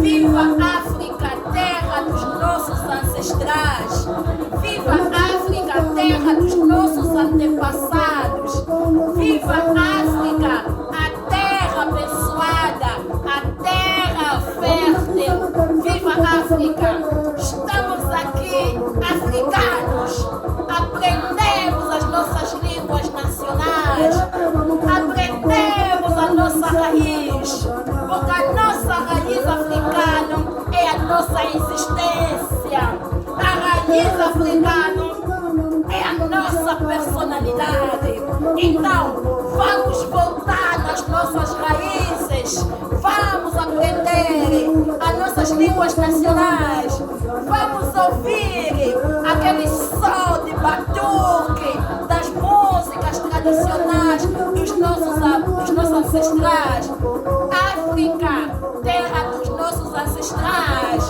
Viva a África, terra dos nossos ancestrais. Viva a África, terra dos nossos antepassados. Viva a África, a terra abençoada, a terra fértil. Viva a África. Estamos aqui, africanos. Aprendemos as nossas línguas nacionais. Aprendemos a nossa raiz. Porque a nossa raiz africana é a nossa existência. A raiz africana é a nossa personalidade. Então, vamos voltar nas nossas raízes. Vamos aprender as nossas línguas nacionais. Vamos ouvir aquele som de batuque das músicas tradicionais dos nossos ancestrais. África, terra dos nossos ancestrais,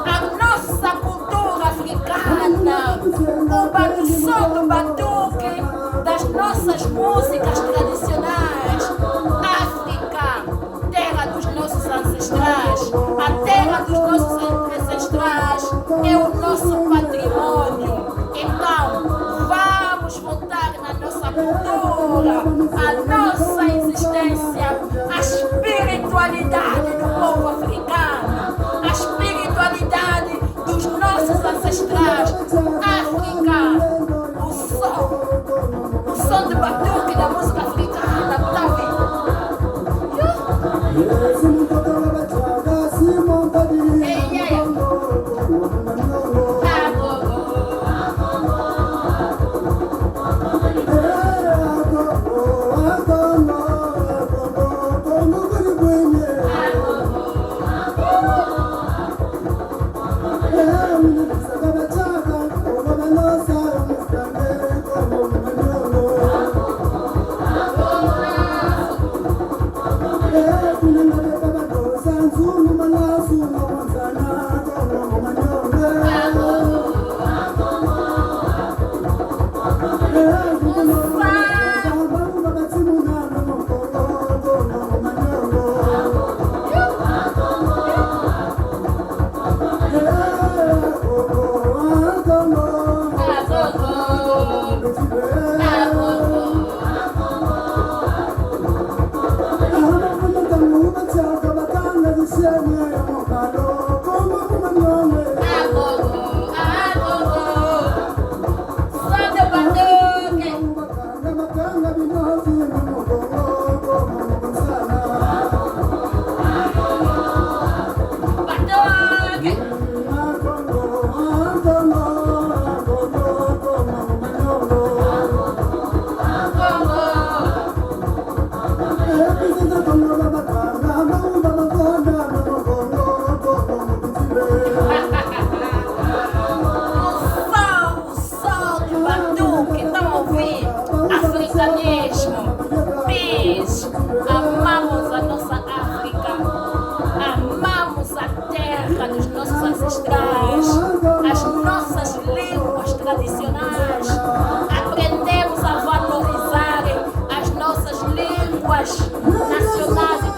a nossa cultura africana, o som do batuque das nossas músicas tradicionais. África, terra dos nossos ancestrais, a terra dos nossos ancestrais é o nosso patrimônio. Então, vamos voltar na nossa cultura, a nossa existência, a espiritualidade do povo africano, a espiritualidade dos nossos ancestrais. África, o som do batuque da música africana, tá ouvindo? Amamos a nossa África, amamos a terra dos nossos ancestrais, as nossas línguas tradicionais. Aprendemos a valorizar as nossas línguas nacionais